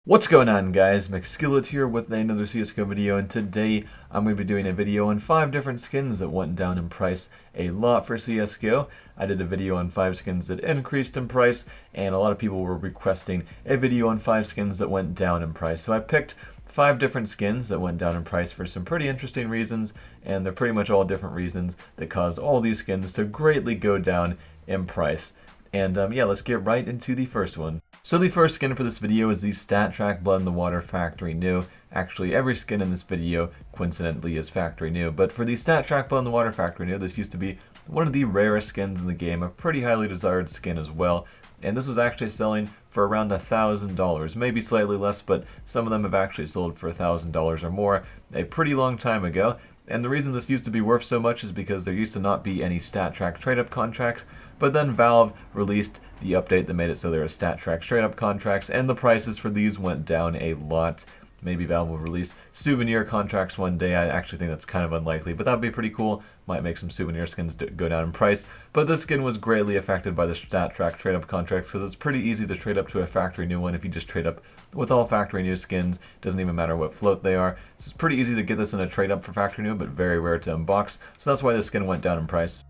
What's going on, guys? Mcskillet here with another CSGO video, and today I'm going to be doing a video on 5 different skins that went down in price a lot for CSGO. I did a video on 5 skins that increased in price, and a lot of people were requesting a video on 5 skins that went down in price. So I picked 5 different skins that went down in price for some pretty interesting reasons, and they're pretty much all different reasons that caused all these skins to greatly go down in price. And yeah, let's get right into the first one. So the first skin for this video is the Stattrak Blood in the Water Factory New. Actually, every skin in this video, coincidentally, is Factory New. But for the Stattrak Blood in the Water Factory New, this used to be one of the rarest skins in the game, a pretty highly desired skin as well. And this was actually selling for around $1,000, maybe slightly less, but some of them have actually sold for $1,000 or more a pretty long time ago. And the reason this used to be worth so much is because there used to not be any Stattrak trade-up contracts, but then Valve released the update that made it so there are Stattrak trade-up contracts, and the prices for these went down a lot. Maybe Valve will release souvenir contracts one day. I actually think that's kind of unlikely, but that would be pretty cool. Might make some souvenir skins go down in price. But this skin was greatly affected by the Stattrak trade-up contracts because it's pretty easy to trade up to a factory new one if you just trade up with all factory new skins. Doesn't even matter what float they are. So it's pretty easy to get this in a trade-up for factory new, but very rare to unbox. So that's why this skin went down in price.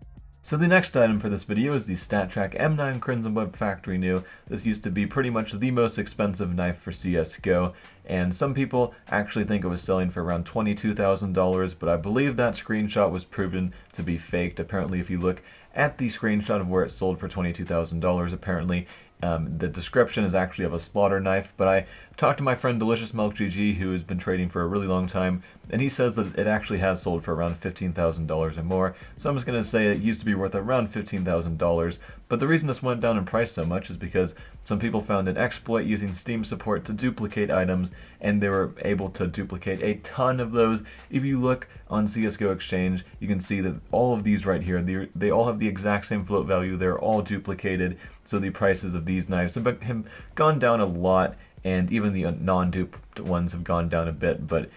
So the next item for this video is the Stattrak M9 Crimson Web Factory New. This used to be pretty much the most expensive knife for CSGO, and some people actually think it was selling for around $22,000, but I believe that screenshot was proven to be faked. Apparently, if you look at the screenshot of where it sold for $22,000, apparently the description is actually of a slaughter knife, but I talked to my friend Delicious Milk GG, who has been trading for a really long time, and he says that it actually has sold for around $15,000 or more. So I'm just going to say it used to be worth around $15,000, but the reason this went down in price so much is because some people found an exploit using Steam support to duplicate items, and they were able to duplicate a ton of those. If you look on CSGO Exchange, you can see that all of these right here, they all have the exact same float value. They're all duplicated, so the prices of these knives have gone down a lot, and even the non-duped ones have gone down a bit, but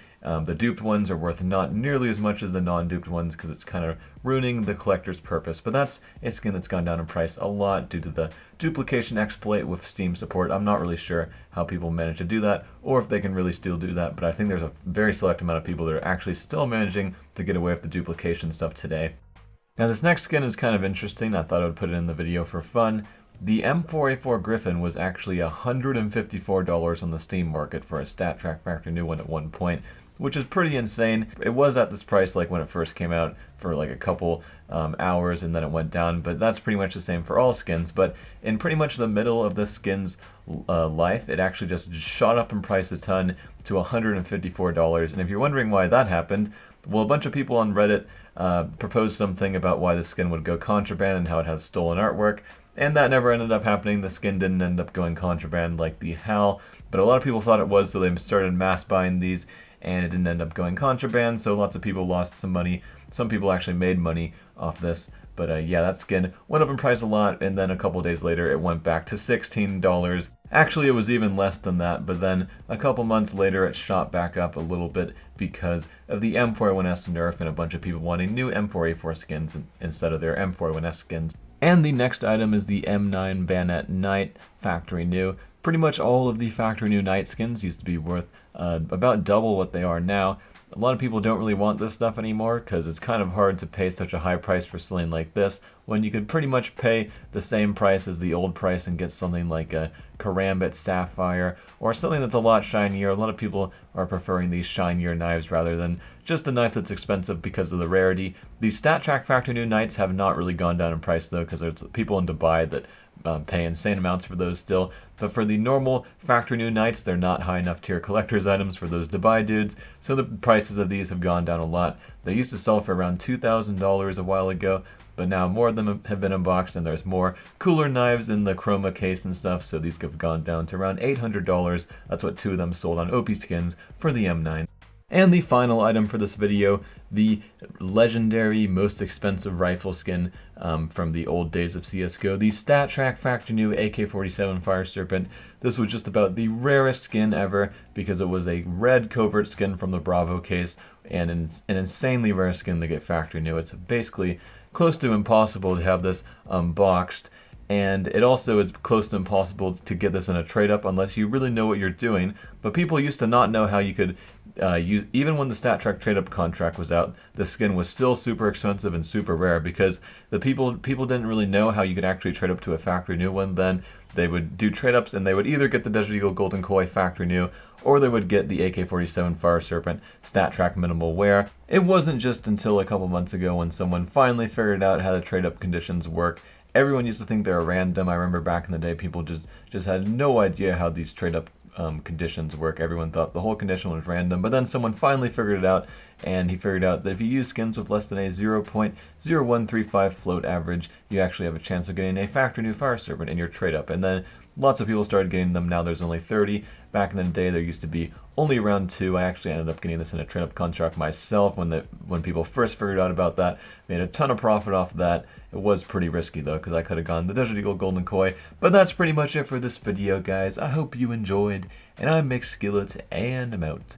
the duped ones are worth not nearly as much as the non-duped ones because it's kind of ruining the collector's purpose. But that's a skin that's gone down in price a lot due to the duplication exploit with Steam support. I'm not really sure how people manage to do that, or if they can really still do that, but I think there's a very select amount of people that are actually still managing to get away with the duplication stuff today. Now this next skin is kind of interesting. I thought I would put it in the video for fun. The M4A4 Griffon was actually $154 on the Steam market for a Stattrak Factory New one at one point, which is pretty insane. It was at this price like when it first came out for like a couple hours, and then it went down, but that's pretty much the same for all skins. But in pretty much the middle of this skin's life, it actually just shot up in price a ton to $154. And if you're wondering why that happened, well, a bunch of people on Reddit proposed something about why the skin would go contraband and how it has stolen artwork. And that never ended up happening. The skin didn't end up going contraband like the HAL, but a lot of people thought it was, so they started mass buying these, and it didn't end up going contraband, so lots of people lost some money. Some people actually made money off this, but yeah, that skin went up in price a lot, and then a couple days later it went back to $16. Actually, it was even less than that, but then a couple months later it shot back up a little bit because of the M4A1S nerf and a bunch of people wanting new M4A4 skins instead of their M4A1S skins. And the next item is the M9 Bayonet Knight Factory New. Pretty much all of the Factory New Knight skins used to be worth about double what they are now. A lot of people don't really want this stuff anymore because it's kind of hard to pay such a high price for something like this when you could pretty much pay the same price as the old price and get something like a Karambit Sapphire or something that's a lot shinier. A lot of people are preferring these shinier knives rather than just a knife that's expensive because of the rarity. The Stattrak Factory New Knights have not really gone down in price though, because there's people in Dubai that pay insane amounts for those still. But for the normal Factory New Knights, they're not high enough tier collector's items for those Dubai dudes, so the prices of these have gone down a lot. They used to sell for around $2,000 a while ago, but now more of them have been unboxed, and there's more cooler knives in the chroma case and stuff, so these have gone down to around $800. That's what 2 of them sold on OP skins for the M9. And the final item for this video, the legendary most expensive rifle skin from the old days of CSGO, the Stattrak Factory New AK-47 Fire Serpent. This was just about the rarest skin ever because it was a red covert skin from the Bravo case and an insanely rare skin to get factory new. It's basically close to impossible to have this unboxed, And it also is close to impossible to get this in a trade-up unless you really know what you're doing. But people used to not know how you could use, even when the Stattrak trade-up contract was out, the skin was still super expensive and super rare because the people didn't really know how you could actually trade up to a factory new one. Then they would do trade-ups and they would either get the Desert Eagle Golden Koi factory new, or they would get the AK-47 Fire Serpent Stattrak minimal wear. It wasn't just until a couple months ago when someone finally figured out how the trade-up conditions work. Everyone used to think they were random. I remember back in the day, people just had no idea how these trade-up conditions work. Everyone thought the whole condition was random, but then someone finally figured it out, and he figured out that if you use skins with less than a 0.0135 float average, you actually have a chance of getting a factory new Fire Serpent in your trade-up. And then lots of people started getting them. Now there's only 30. Back in the day, there used to be only around 2. I actually ended up getting this in a trade-up contract myself when people first figured out about that. Made a ton of profit off of that. It was pretty risky though, because I could have gone the Desert Eagle Golden Koi. But that's pretty much it for this video, guys. I hope you enjoyed, and I'm Mcskillet, and I'm out.